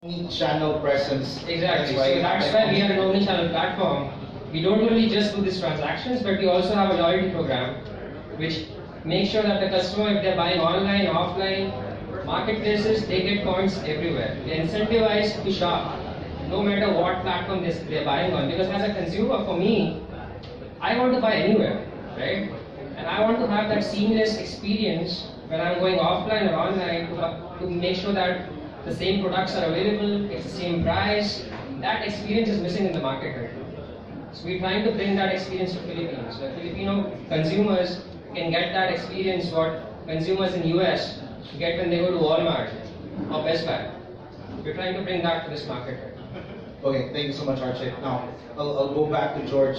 channel presence. Exactly. So that's why we are an omni-channel platform. We don't only just do these transactions, but we also have a loyalty program, which makes sure that the customer, if they're buying online, offline, marketplaces, they get points everywhere. They're incentivized to shop, no matter what platform they're buying on. Because as a consumer, for me, I want to buy anywhere, right? And I want to have that seamless experience when I'm going offline or online to make sure that the same products are available, it's the same price. That experience is missing in the market right now. So we're trying to bring that experience to Philippines. So Filipino consumers can get that experience what consumers in US get when they go to Walmart or Best Buy. We're trying to bring that to this market right now. Okay, thank you so much, Archie. Now, I'll go back to George.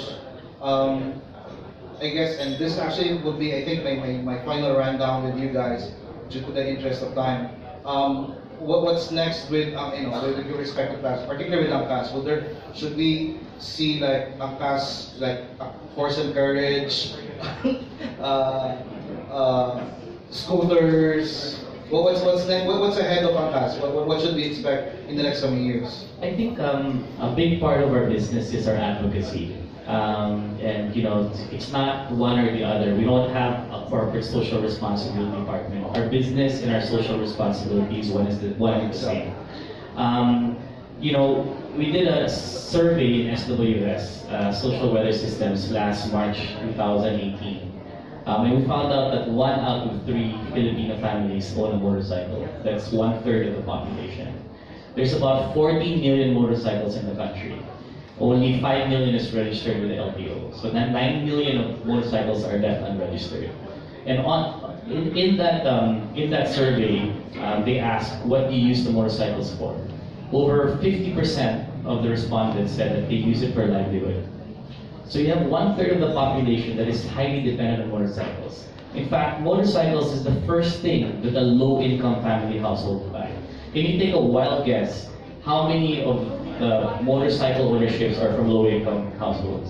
I guess, and this actually will be, I think, my final rundown with you guys, just to the interest of time. What's next with with your respective plans, particularly with Angkas? Should we see like Angkas like horse and carriage, scooters? What's next? What's ahead of Angkas? What should we expect in the next coming years? I think a big part of our business is our advocacy. And it's not one or the other. We don't have a corporate social responsibility department. Our business and our social responsibility is one and the same. We did a survey in SWS, Social Weather Systems, last March 2018. And we found out that 1 out of 3 Filipino families own a motorcycle. That's 1/3 of the population. There's about 40 million motorcycles in the country. Only 5 million is registered with the LTO. So that 9 million of motorcycles are left unregistered. And in that survey, they asked, what do you use the motorcycles for? Over 50% of the respondents said that they use it for livelihood. So you have 1/3 of the population that is highly dependent on motorcycles. In fact, motorcycles is the first thing that a low-income family household will buy. Can you take a wild guess how many of the motorcycle ownerships are from low-income households?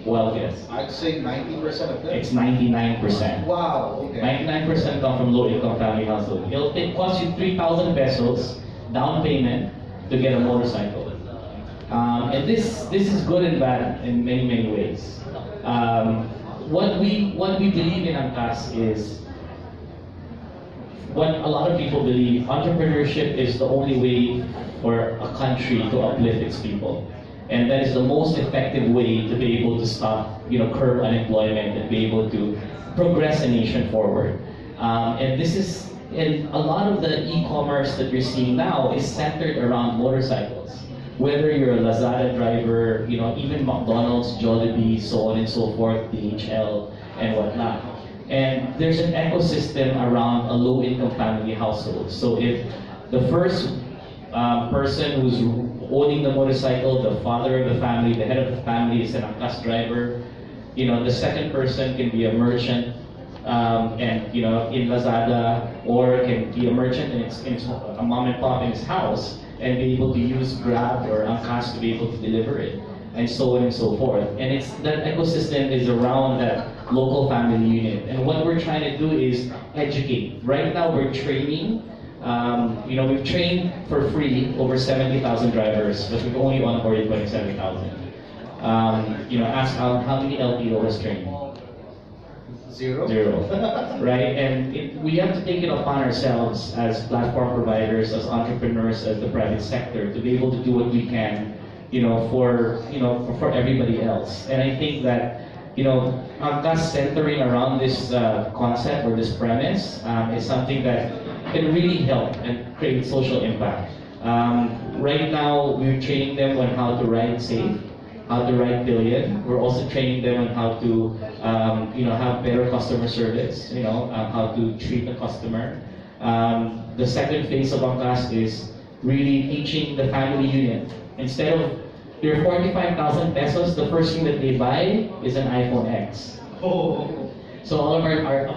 Wild guess. I'd say 90% of them. It's 99%. Wow. Okay. 99% come from low-income family household. It costs you 3,000 pesos down payment to get a motorcycle. And this is good and bad in many ways. What we believe in Angkas is what a lot of people believe. Entrepreneurship is the only way for a country to uplift its people, and that is the most effective way to be able to stop, curb unemployment and be able to progress a nation forward. And a lot of the e-commerce that you're seeing now is centered around motorcycles. Whether you're a Lazada driver, even McDonald's, Jollibee, so on and so forth, DHL, and whatnot. And there's an ecosystem around a low-income family household. So if the first person who's owning the motorcycle, the father of the family, the head of the family is an Angkas driver, the second person can be a merchant, in Lazada, or can be a merchant in a mom and pop in his house, and be able to use Grab or Angkas to be able to deliver it, and so on and so forth. And that ecosystem is around that local family unit. And what we're trying to do is educate. Right now we're training. We've trained for free over 70,000 drivers, but we've only onboarded 27,000. Ask how many LTO was trained? Zero. Right? And we have to take it upon ourselves as platform providers, as entrepreneurs, as the private sector, to be able to do what we can, for everybody else. And I think that, Angkas centering around this concept or this premise is something that can really help and create social impact. Right now, we're training them on how to ride safe, how to write billion. We're also training them on how to, have better customer service, how to treat a customer. The second phase of Angkas is really teaching the family unit. Instead of their 45,000 pesos, the first thing that they buy is an iPhone X. Oh. So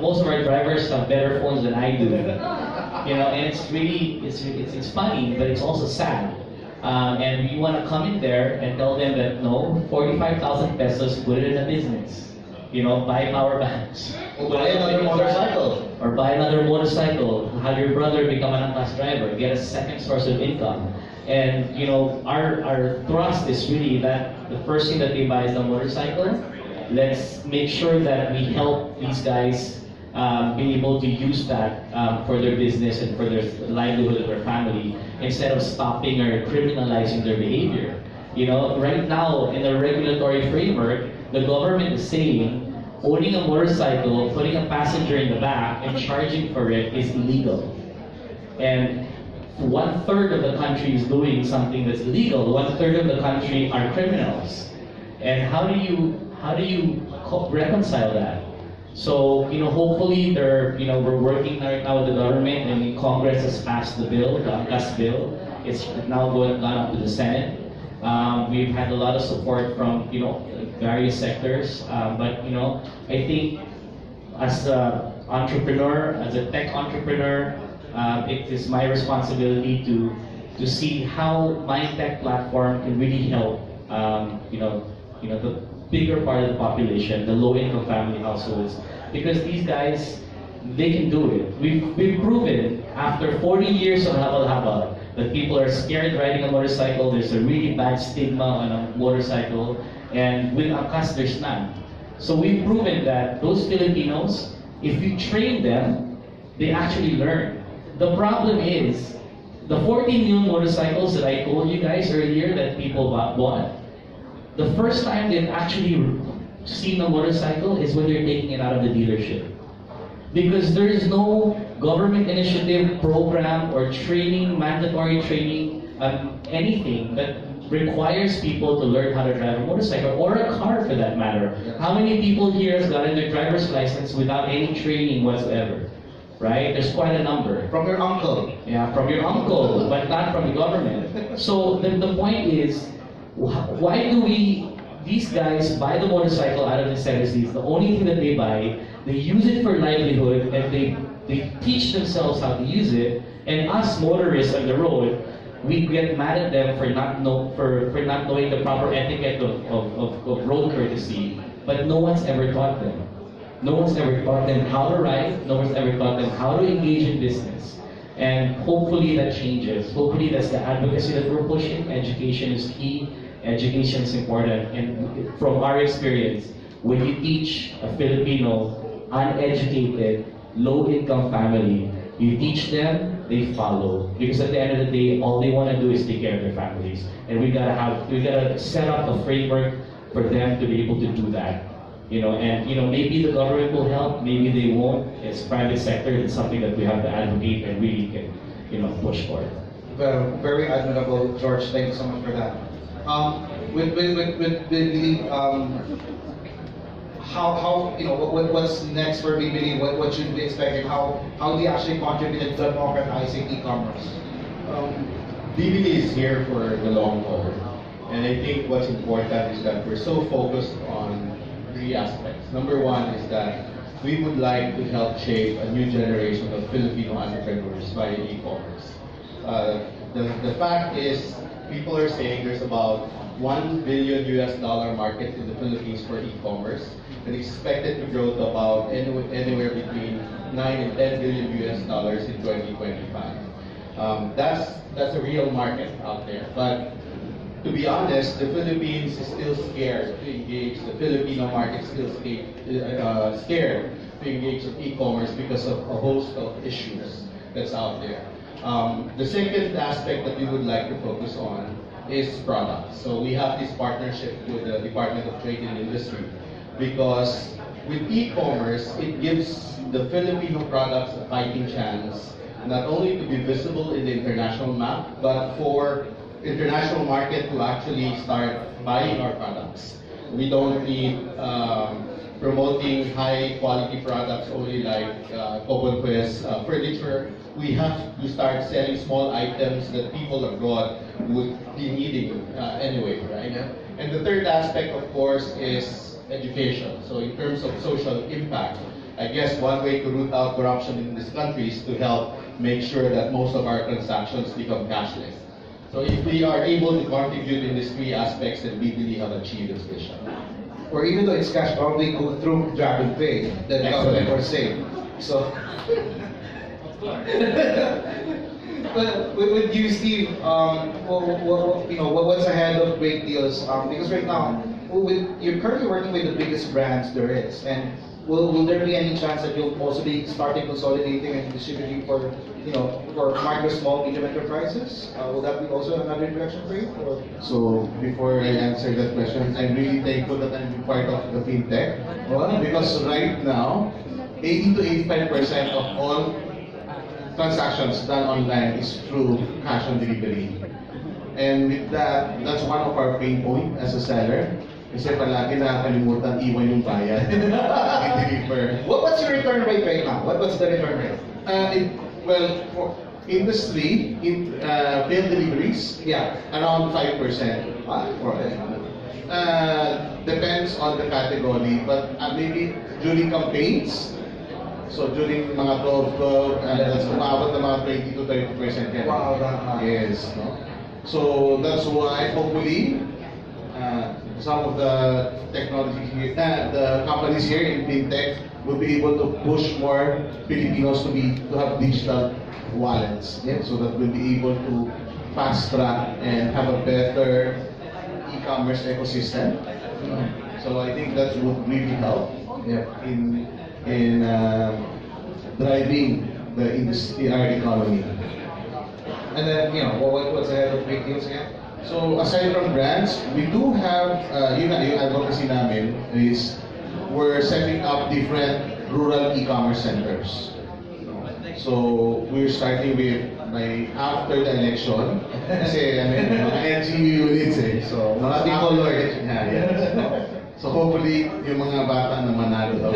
most of our drivers have better phones than I do. And it's really, it's funny, but it's also sad. And we want to come in there and tell them that no, 45,000 pesos, put it in a business. buy power banks. Or buy another motorcycle. Or buy another motorcycle. Have your brother become an angkas driver. Get a second source of income. And our thrust is really that the first thing that they buy is a motorcycle. Let's make sure that we help these guys be able to use that for their business and for their livelihood of their family, instead of stopping or criminalizing their behavior. Right now in the regulatory framework, the government is saying owning a motorcycle, putting a passenger in the back, and charging for it is illegal. And 1/3 of the country is doing something that's illegal. 1/3 of the country are criminals. And how do you reconcile that? So, hopefully we're working right now with the government, and Congress has passed the bill, the angkas bill. It's now gone up to the Senate. We've had a lot of support from, various sectors. But, I think as an entrepreneur, as a tech entrepreneur, it is my responsibility to see how my tech platform can really help, the bigger part of the population, the low-income family households, because these guys, they can do it. We've proven after 40 years of habal-habal that people are scared riding a motorcycle. There's a really bad stigma on a motorcycle, and with angkas, there's none. So we've proven that those Filipinos, if you train them, they actually learn. The problem is, the 14 million motorcycles that I told you guys earlier that people bought, the first time they've actually seen a motorcycle is when they're taking it out of the dealership. Because there is no government initiative, program, or training, mandatory training, anything that requires people to learn how to drive a motorcycle, or a car for that matter. How many people here has gotten their driver's license without any training whatsoever? Right? There's quite a number. From your uncle. Yeah, from your uncle, but not from the government. So the point is, why do these guys buy the motorcycle out of necessities? The only thing that they buy, they use it for livelihood, and they teach themselves how to use it. And us motorists on the road, we get mad at them for not knowing the proper etiquette of road courtesy. But no one's ever taught them. No one's ever taught them how to ride. No one's ever taught them how to engage in business. And hopefully that changes. Hopefully that's the advocacy that we're pushing. Education is key. Education is important. And from our experience, when you teach a Filipino, uneducated, low-income family, you teach them, they follow. Because at the end of the day, all they want to do is take care of their families. And we gotta set up a framework for them to be able to do that. Maybe the government will help, maybe they won't. It's private sector. It's something that we have to advocate and really can, push for. Very admirable, George. Thank you so much for that. With the what's next for BBD? What should we expect? And how do you actually contribute to democratizing e-commerce? BBD is here for the long haul, and I think what's important is that we're so focused on 3 aspects. Number one is that we would like to help shape a new generation of Filipino entrepreneurs via e-commerce. The fact is, people are saying there's about $1 billion market in the Philippines for e-commerce, and expected to grow to about anywhere between $9 and $10 billion in 2025. That's a real market out there. But to be honest, the Philippines is still scared to engage. The Filipino market is still scared to engage in e-commerce because of a host of issues that's out there. The second aspect that we would like to focus on is products. So we have this partnership with the Department of Trade and Industry, because with e-commerce, it gives the Filipino products a fighting chance, not only to be visible in the international map, but for international market to actually start buying our products. We don't need promoting high quality products only like Coconquest furniture. We have to start selling small items that people abroad would be needing anyway, right? And the third aspect, of course, is education. So in terms of social impact, I guess one way to root out corruption in this country is to help make sure that most of our transactions become cashless. So if we are able to contribute in these 3 aspects, then we really have achieved this vision. or even though it's cash, probably go through Grab and Pay, then government or safe. So, but with you, Steve, what's ahead of great deals? Because right now, you're currently working with the biggest brands there is, and will there be any chance that you'll also be starting consolidating and distributing for, for micro, small, medium enterprises? Will that be also another direction for you? Or? So before I answer that question, I'm really thankful that I'm part of the Fintech. Because right now, 80 to 85% of all transactions done online is through cash on delivery. And with that, that's one of our pain point as a seller. Kasi palagi nakakalimutan iwan yung bayad. I-deliver. What's your return rate right now? What's the return rate? Well, for industry, failed deliveries, around 5%. Depends on the category, but maybe during campaigns, so during mga 12, that's umabot na mga 20 to 30% yan. Wow, yes. No? So that's why hopefully some of the technology here, the companies here in Fintech will be able to push more Filipinos to have digital wallets, so that we'll be able to fast track and have a better e-commerce ecosystem. So I think that would really help in driving the industry, our economy. And then, what's ahead of great deals again? So aside from brands, we do have, yung advocacy namin is we're setting up different rural e-commerce centers. So we're starting with after the election, kasi mga LGU units So mga colored. So hopefully yung mga bata na manalo daw.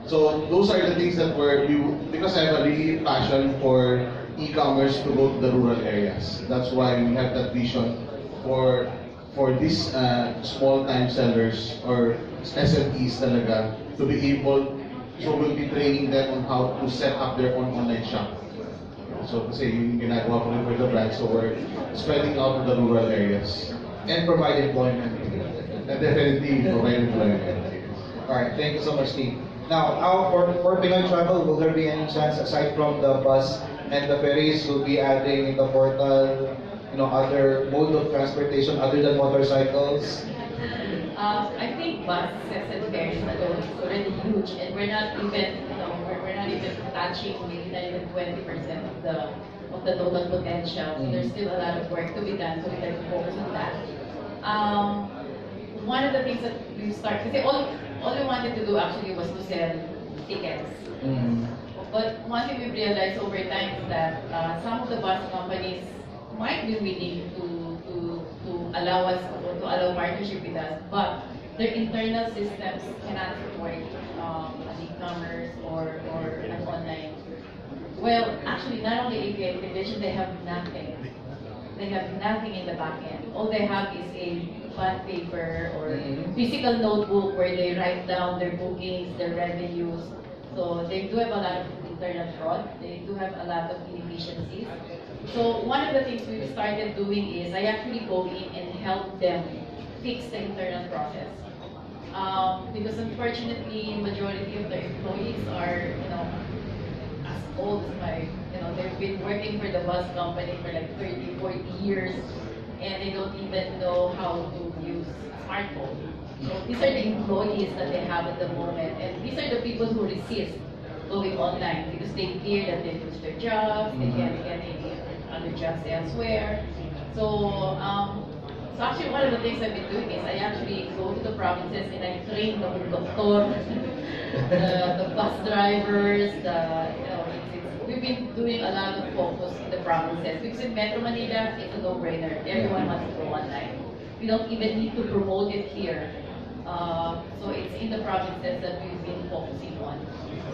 So those are the things that because I have a really passion for e-commerce to go to the rural areas. That's why we have that vision for these small time sellers or SMEs talaga to be able. So we'll be training them on how to set up their own online shop. So kasi yung ginagawa ko rin for the brand, so we're spreading out to the rural areas. And provide employment. And definitely provide employment. Alright, thank you so much, Steve. Now, for Pinoy Travel, will there be any chance, aside from the bus and the ferries, will be adding in the portal, other mode of transportation other than motorcycles? I think buses and ferries alone is already huge, and we're not even, we're not even touching maybe not even 20% of the total potential. So there's still a lot of work to be done, so we can focus on that. One of the things that we started, because all we wanted to do actually was to sell tickets. But one thing we realized over time is that some of the bus companies might be willing to allow us to allow partnership with us, but their internal systems cannot support an e-commerce or an online. Well, actually, not only API integration, they have nothing. They have nothing in the back end. All they have is a bond paper or physical notebook where they write down their bookings, their revenues. So they do have a lot of internal fraud. They do have a lot of inefficiencies. So one of the things we've started doing is I actually go in and help them fix the internal process. Because unfortunately, majority of the employees are, as old as they've been working for the bus company for like 30, 40 years, and they don't even know how to use a smartphone. So these are the employees that they have at the moment, and these are the people who resist going online because they fear that they lose their jobs, they can't get any other jobs elsewhere. So, so actually one of the things I've been doing is I actually go to the provinces and I train the doctor, the bus drivers, we've been doing a lot of focus in the provinces because in Metro Manila, it's a no-brainer. Everyone wants to go online. We don't even need to promote it here. So it's in the provinces that we've been focusing on.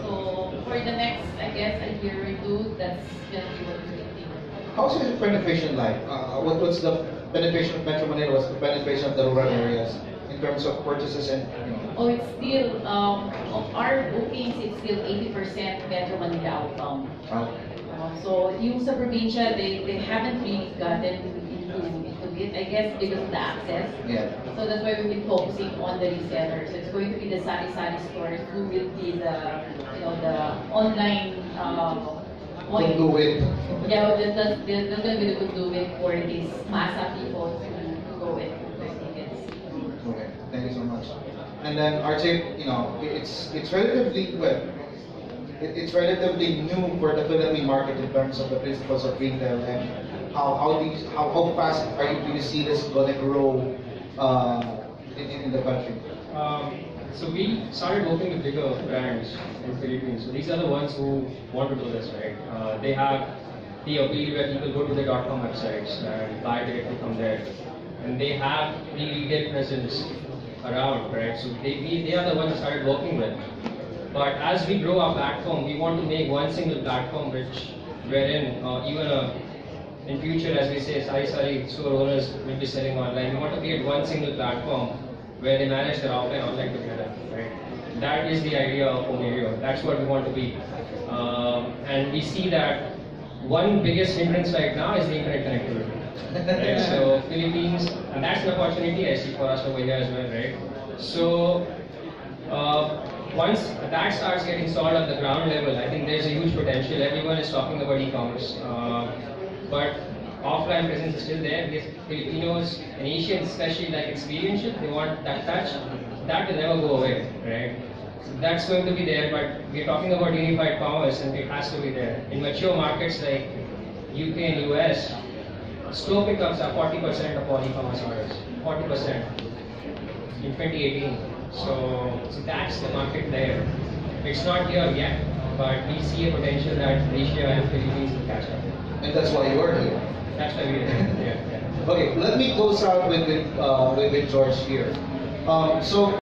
So for the next, I guess, a year or two, that's going to be what we're doing. How's your penetration like? What's the penetration of Metro Manila? What's the penetration of the rural areas in terms of purchases and? Oh, it's still of our bookings. It's still 80% Metro Manila outbound. Okay. So yung sa probinsya, they haven't really gotten into it, I guess because of the access. Yeah. So that's why we've been focusing on the resellers. So it's going to be the sari-sari stores who will be the, the online point. Conduit. Yeah, that's going to be the conduit for these massa people to go and book their tickets. Okay, thank you so much. And then RJ, it's relatively well, it's relatively new for the Philippine market in terms of the principles of retail and how fast do you see this gonna grow in the country? So we started working with bigger brands in Philippines. So these are the ones who want to do this, right? They have the ability where people go to their .com websites and buy directly from there, and they have the retail presence around, right? So they are the ones we started working with. But as we grow our platform, we want to make one single platform wherein even in future, as we say, sari store owners will be selling online. We want to create one single platform where they manage their offline online together, right? That is the idea of Omerio. That's what we want to be. And we see that one biggest hindrance right now is the internet connectivity. Right? So Philippines, and that's an opportunity I see for us over here as well, right? So once that starts getting solved at the ground level, I think there's a huge potential. Everyone is talking about e-commerce, but offline presence is still there. Because Filipinos and Asians, especially like experiential, they want that touch. That will never go away, right? So that's going to be there, but we're talking about unified commerce, and it has to be there. In mature markets like UK and US, store pickups are 40% of all e-commerce orders. 40% in 2018. So that's the market there. It's not here yet, but we see a potential that Asia and Philippines will catch up. And that's why you are here. That's why we're here. Yeah. Okay, let me close out with George here. So